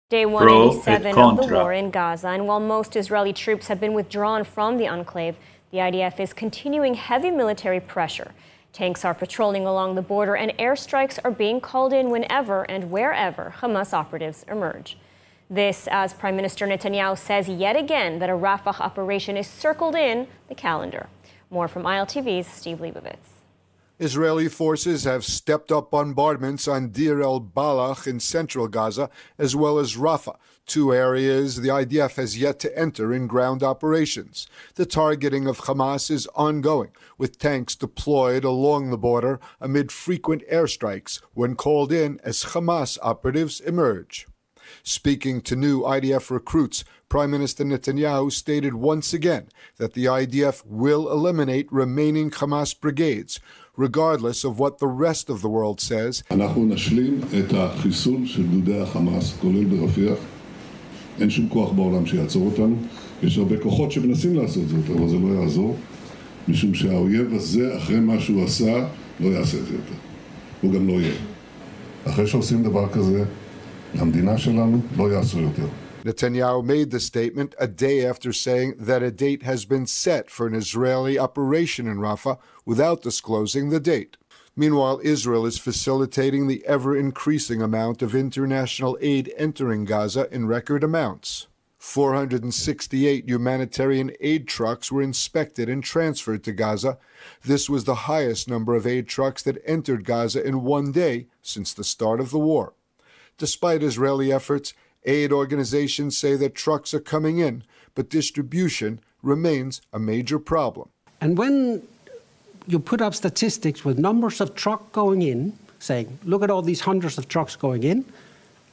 Day 187 of the war in Gaza, and while most Israeli troops have been withdrawn from the enclave, the IDF is continuing heavy military pressure. Tanks are patrolling along the border, and airstrikes are being called in whenever and wherever Hamas operatives emerge. This as Prime Minister Netanyahu says yet again that a RAFAH operation is circled in the calendar. More from ILTV's Steve Leibovitz. Israeli forces have stepped up bombardments on Deir el-Balach in central Gaza, as well as Rafah, two areas the IDF has yet to enter in ground operations. The targeting of Hamas is ongoing, with tanks deployed along the border amid frequent airstrikes when called in as Hamas operatives emerge. Speaking to new IDF recruits, Prime Minister Netanyahu stated once again that the IDF will eliminate remaining Hamas brigades, regardless of what the rest of the world says. אנחנו נשלים את החיסול של גדודי החמאס, כולל ברפיח. אין שום כוח בעולם שיעצור אותנו. יש הרבה כוחות שמנסים לעשות זאת, אבל זה לא יעזור, משום שהאויב הזה, אחרי מה שהוא עשה, לא יעשה את זה יותר. הוא גם לא יהיה. אחרי שעושים דבר כזה, למדינה שלנו לא יעשו יותר. Netanyahu made the statement a day after saying that a date has been set for an Israeli operation in Rafah without disclosing the date. Meanwhile, Israel is facilitating the ever-increasing amount of international aid entering Gaza in record amounts. 468 humanitarian aid trucks were inspected and transferred to Gaza. This was the highest number of aid trucks that entered Gaza in one day since the start of the war. Despite Israeli efforts, aid organizations say that trucks are coming in, but distribution remains a major problem. And when you put up statistics with numbers of trucks going in, saying, look at all these hundreds of trucks going in,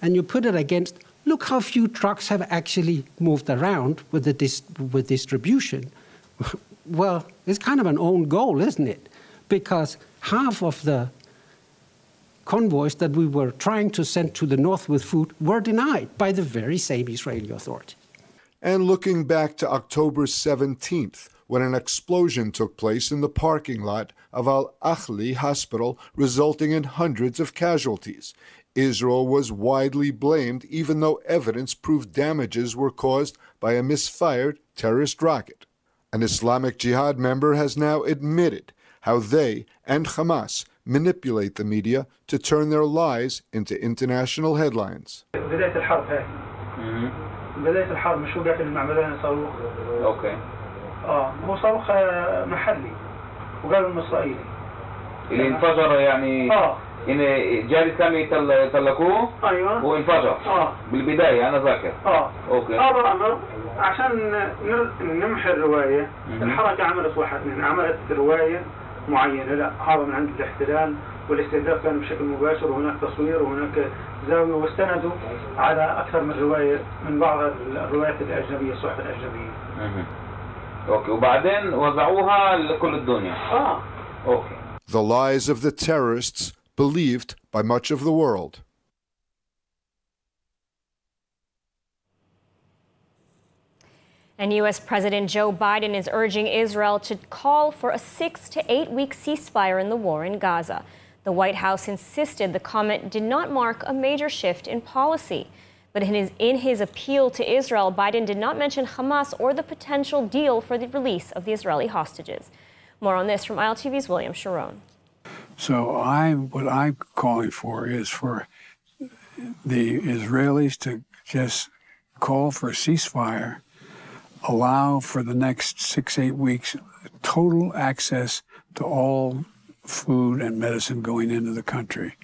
and you put it against, look how few trucks have actually moved around with distribution, well, it's kind of an own goal, isn't it? Because half of the convoys that we were trying to send to the north with food were denied by the very same Israeli authority. And looking back to October 17th, when an explosion took place in the parking lot of Al-Ahli Hospital, resulting in hundreds of casualties. Israel was widely blamed, even though evidence proved damages were caused by a misfired terrorist rocket. An Islamic Jihad member has now admitted how they and Hamas manipulate the media to turn their lies into international headlines. بداية الحرب هاي. بداية الحرب مش وقعت المعمدان صاروخ. اوكي. هو صاروخ محلي وقالوا انه اسرائيلي. اللي انفجر يعني ان جاري كانوا يطلقوه. ايوه. وانفجر. بالبداية انا ذاكر. اوكي. هذا امر عشان نمحي الرواية. الحركة عملت واحد عملت رواية معينة، لا هذا من عند الاحتلال والاستهداف كان بشكل مباشر، وهناك تصوير وهناك زاوية، واستندوا على أكثر من رواية من بعض الروايات الأجنبية، الصحف الأجنبية. أوكي، وبعدين وزعوها لكل الدنيا. أوكي. The lies of the terrorists believed by much of the world. And U.S. President Joe Biden is urging Israel to call for a 6 to 8 week ceasefire in the war in Gaza. The White House insisted the comment did not mark a major shift in policy. But in his appeal to Israel, Biden did not mention Hamas or the potential deal for the release of the Israeli hostages. More on this from ILTV's William Sharon. So what I'm calling for is for the Israelis to just call for a ceasefire, allow for the next 6-8 weeks total access to all food and medicine going into the country.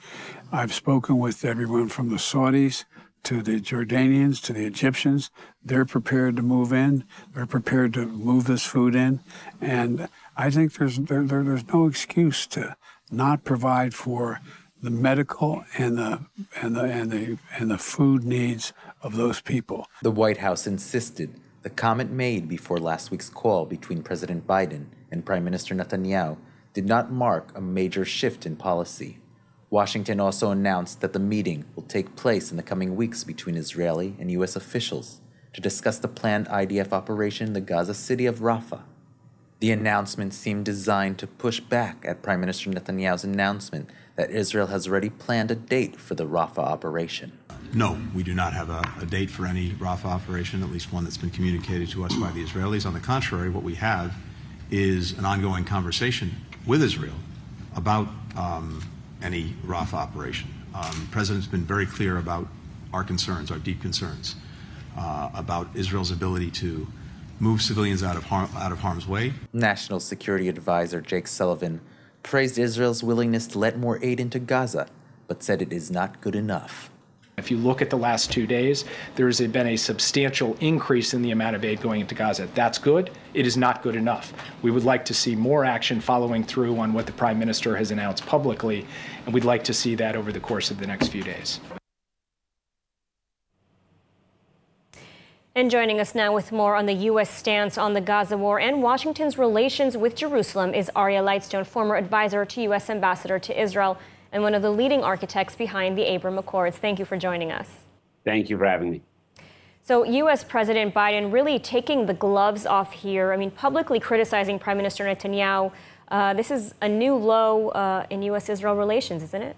I've spoken with everyone from the Saudis to the Jordanians to the Egyptians. They're prepared to move in. They're prepared to move this food in. And I think there's no excuse to not provide for the medical and the food needs of those people. The White House insisted the comment made before last week's call between President Biden and Prime Minister Netanyahu did not mark a major shift in policy. Washington also announced that the meeting will take place in the coming weeks between Israeli and U.S. officials to discuss the planned IDF operation in the Gaza city of Rafah. The announcement seemed designed to push back at Prime Minister Netanyahu's announcement that Israel has already planned a date for the Rafah operation. No, we do not have a date for any RAFAH operation, at least one that's been communicated to us by the Israelis. On the contrary, what we have is an ongoing conversation with Israel about any RAFAH operation. The President's been very clear about our concerns, our deep concerns, about Israel's ability to move civilians out of harm's way. National Security Advisor Jake Sullivan praised Israel's willingness to let more aid into Gaza, but said it is not good enough. If you look at the last 2 days, there has been a substantial increase in the amount of aid going into Gaza. That's good. It is not good enough. We would like to see more action following through on what the Prime Minister has announced publicly, and we'd like to see that over the course of the next few days. And joining us now with more on the U.S. stance on the Gaza war and Washington's relations with Jerusalem is Aria Lightstone, former advisor to U.S. Ambassador to Israel and one of the leading architects behind the Abraham Accords. Thank you for joining us. Thank you for having me. So U.S. President Biden really taking the gloves off here. I mean, publicly criticizing Prime Minister Netanyahu. This is a new low in U.S.-Israel relations, isn't it?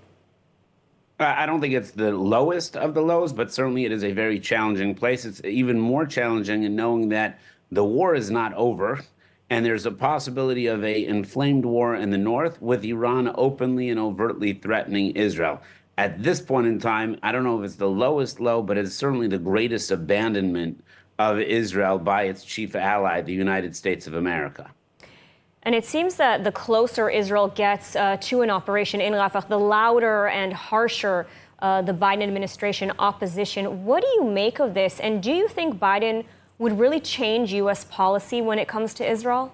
I don't think it's the lowest of the lows, but certainly it is a very challenging place. It's even more challenging in knowing that the war is not over, and there's a possibility of an inflamed war in the north with Iran openly and overtly threatening Israel. At this point in time, I don't know if it's the lowest low, but it's certainly the greatest abandonment of Israel by its chief ally, the United States of America. And it seems that the closer Israel gets to an operation in Rafah, the louder and harsher the Biden administration opposition. What do you make of this? And do you think Biden would really change U.S. policy when it comes to Israel?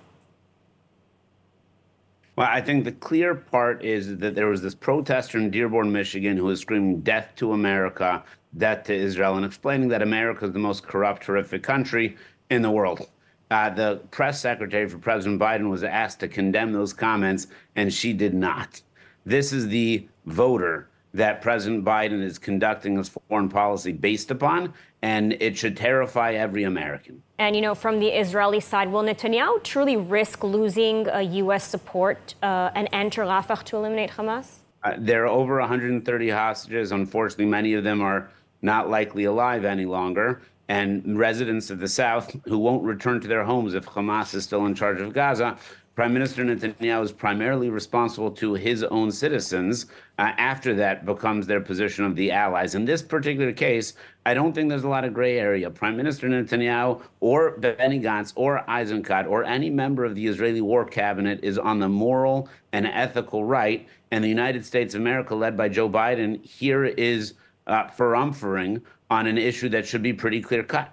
Well, I think the clear part is that there was this protester in Dearborn, Michigan, who was screaming death to America, death to Israel, and explaining that America is the most corrupt, horrific country in the world. The press secretary for President Biden was asked to condemn those comments, and she did not. This is the voter that President Biden is conducting his foreign policy based upon, and it should terrify every American. And, you know, from the Israeli side, will Netanyahu truly risk losing U.S. support and enter Rafah to eliminate Hamas? There are over 130 hostages. Unfortunately, many of them are not likely alive any longer. And residents of the South who won't return to their homes if Hamas is still in charge of Gaza. Prime Minister Netanyahu is primarily responsible to his own citizens. After that becomes their position of the allies. In this particular case, I don't think there's a lot of gray area. Prime Minister Netanyahu or Benny Gantz or Eisenkot or any member of the Israeli war cabinet is on the moral and ethical right. And the United States of America, led by Joe Biden, here is perumphering on an issue that should be pretty clear-cut.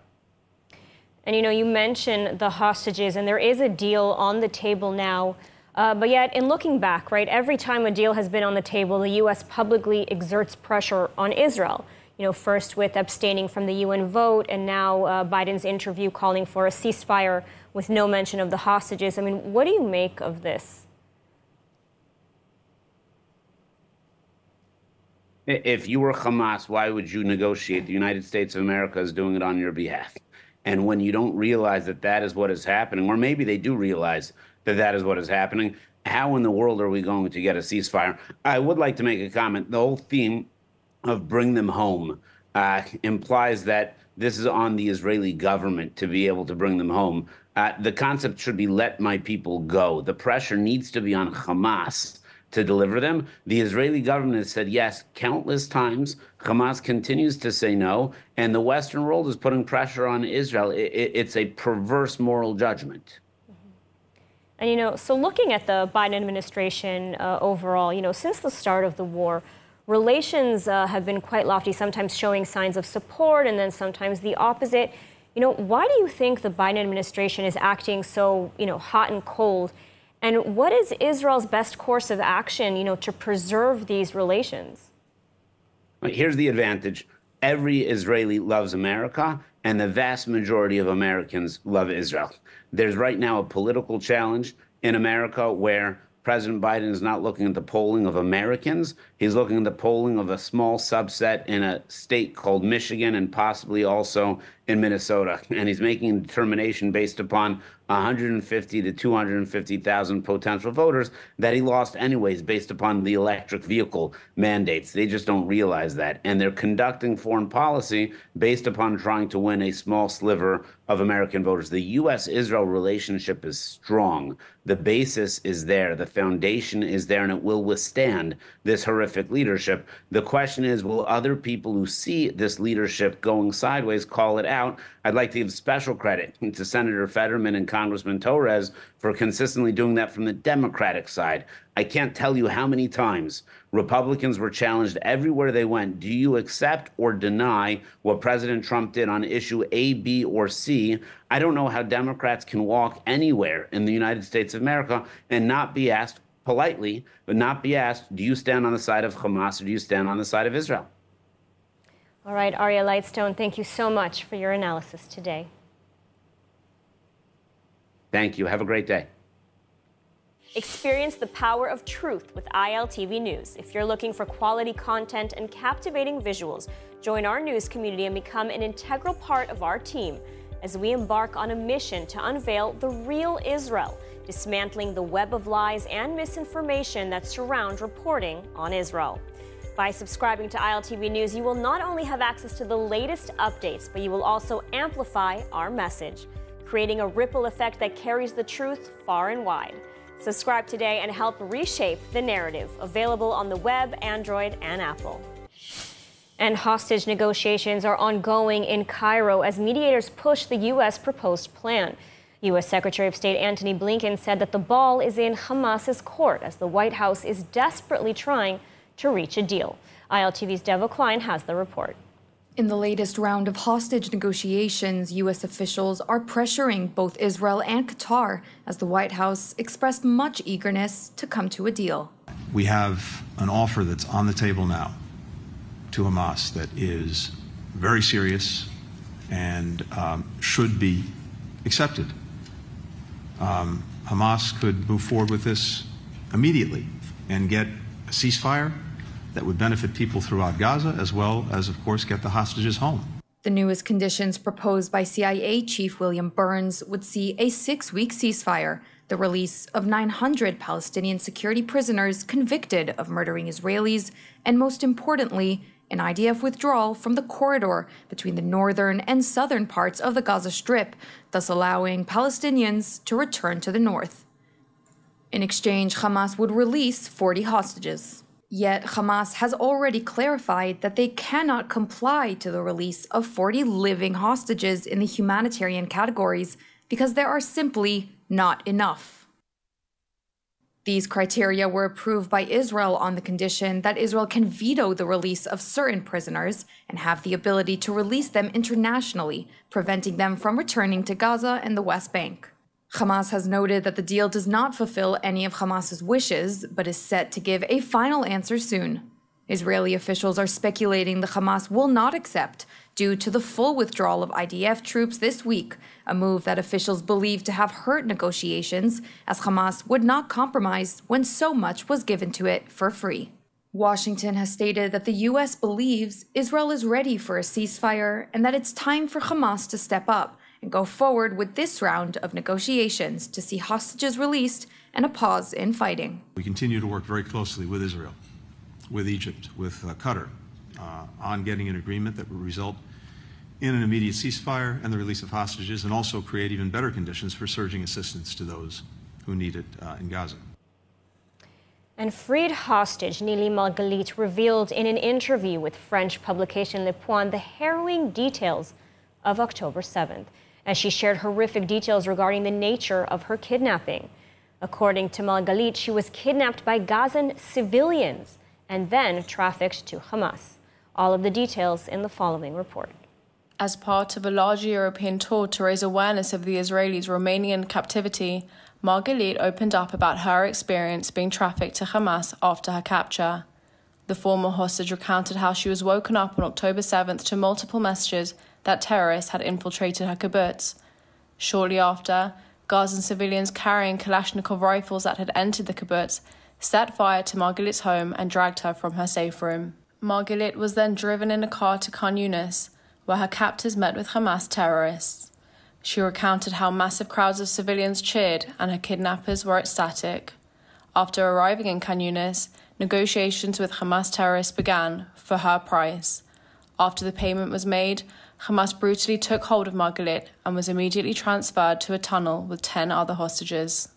And, you know, you mentioned the hostages, and there is a deal on the table now. But yet, in looking back, right, every time a deal has been on the table, the U.S. publicly exerts pressure on Israel. You know, first with abstaining from the UN vote, and now Biden's interview calling for a ceasefire with no mention of the hostages. I mean, what do you make of this? If you were Hamas, why would you negotiate? The United States of America is doing it on your behalf. And when you don't realize that that is what is happening, or maybe they do realize that that is what is happening, how in the world are we going to get a ceasefire? I would like to make a comment. The whole theme of bring them home implies that this is on the Israeli government to be able to bring them home. The concept should be let my people go. The pressure needs to be on Hamas to deliver them. The Israeli government has said yes countless times. Hamas continues to say no. And the Western world is putting pressure on Israel. It's a perverse moral judgment. And, you know, so looking at the Biden administration overall, you know, since the start of the war, relations have been quite lofty, sometimes showing signs of support and then sometimes the opposite. You know, why do you think the Biden administration is acting so, you know, hot and cold? And what is Israel's best course of action, you know, to preserve these relations? Here's the advantage. Every Israeli loves America, and the vast majority of Americans love Israel. There's right now a political challenge in America where President Biden is not looking at the polling of Americans. He's looking at the polling of a small subset in a state called Michigan and possibly also in Minnesota. And he's making a determination based upon 150 to 250,000 potential voters that he lost anyways based upon the electric vehicle mandates. They just don't realize that. And they're conducting foreign policy based upon trying to win a small sliver of American voters. The U.S.-Israel relationship is strong. The basis is there. The foundation is there, and it will withstand this horrific leadership. The question is, will other people who see this leadership going sideways call it out? I'd like to give special credit to Senator Fetterman and Congressman Torres for consistently doing that from the Democratic side. I can't tell you how many times Republicans were challenged everywhere they went. Do you accept or deny what President Trump did on issue A, B, or C? I don't know how Democrats can walk anywhere in the United States of America and not be asked politely, but not be asked, do you stand on the side of Hamas or do you stand on the side of Israel? All right, Aryeh Lightstone, thank you so much for your analysis today. Thank you. Have a great day. Experience the power of truth with ILTV News. If you're looking for quality content and captivating visuals, join our news community and become an integral part of our team as we embark on a mission to unveil the real Israel, dismantling the web of lies and misinformation that surround reporting on Israel. By subscribing to ILTV News, you will not only have access to the latest updates, but you will also amplify our message, creating a ripple effect that carries the truth far and wide. Subscribe today and help reshape the narrative. Available on the web, Android, and Apple. And hostage negotiations are ongoing in Cairo as mediators push the U.S. proposed plan. U.S. Secretary of State Antony Blinken said that the ball is in Hamas's court as the White House is desperately trying to reach a deal. ILTV's Deva Klein has the report. In the latest round of hostage negotiations, U.S. officials are pressuring both Israel and Qatar as the White House expressed much eagerness to come to a deal. We have an offer that's on the table now to Hamas that is very serious and should be accepted. Hamas could move forward with this immediately and get a ceasefire that would benefit people throughout Gaza, as well as, of course, get the hostages home. The newest conditions proposed by CIA Chief William Burns would see a 6-week ceasefire, the release of 900 Palestinian security prisoners convicted of murdering Israelis, and most importantly, an IDF withdrawal from the corridor between the northern and southern parts of the Gaza Strip, thus allowing Palestinians to return to the north. In exchange, Hamas would release 40 hostages. Yet Hamas has already clarified that they cannot comply to the release of 40 living hostages in the humanitarian categories because there are simply not enough. These criteria were approved by Israel on the condition that Israel can veto the release of certain prisoners and have the ability to release them internationally, preventing them from returning to Gaza and the West Bank. Hamas has noted that the deal does not fulfill any of Hamas's wishes, but is set to give a final answer soon. Israeli officials are speculating the Hamas will not accept due to the full withdrawal of IDF troops this week, a move that officials believe to have hurt negotiations, as Hamas would not compromise when so much was given to it for free. Washington has stated that the U.S. believes Israel is ready for a ceasefire and that it's time for Hamas to step up and go forward with this round of negotiations to see hostages released and a pause in fighting. We continue to work very closely with Israel, with Egypt, with Qatar, on getting an agreement that will result in an immediate ceasefire and the release of hostages, and also create even better conditions for surging assistance to those who need it in Gaza. And freed hostage Nili Margalit revealed in an interview with French publication Le Point the harrowing details of October 7th. As she shared horrific details regarding the nature of her kidnapping. According to Margalit, she was kidnapped by Gazan civilians and then trafficked to Hamas. All of the details in the following report. As part of a larger European tour to raise awareness of the Israelis' Romanian captivity, Margalit opened up about her experience being trafficked to Hamas after her capture. The former hostage recounted how she was woken up on October 7th to multiple messages that terrorists had infiltrated her kibbutz. Shortly after, Gazan civilians carrying Kalashnikov rifles that had entered the kibbutz set fire to Margalit's home and dragged her from her safe room. Margalit was then driven in a car to Khan Yunis, where her captors met with Hamas terrorists. She recounted how massive crowds of civilians cheered and her kidnappers were ecstatic. After arriving in Khan Yunis, negotiations with Hamas terrorists began for her price. After the payment was made, Hamas brutally took hold of Margalit and was immediately transferred to a tunnel with 10 other hostages.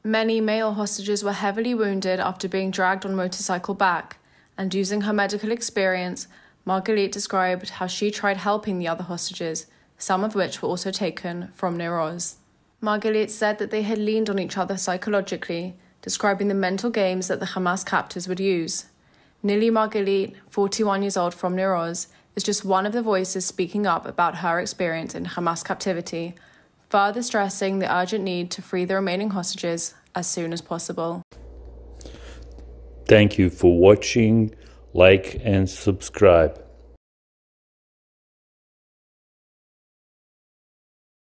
Many male hostages were heavily wounded after being dragged on motorcycle back, and using her medical experience, Margalit described how she tried helping the other hostages, some of which were also taken from Nir Oz. Margalit said that they had leaned on each other psychologically, describing the mental games that the Hamas captors would use. Nili Margalit, 41 years old from Nir Oz, is just one of the voices speaking up about her experience in Hamas captivity, further stressing the urgent need to free the remaining hostages as soon as possible. Thank you for watching, like and subscribe.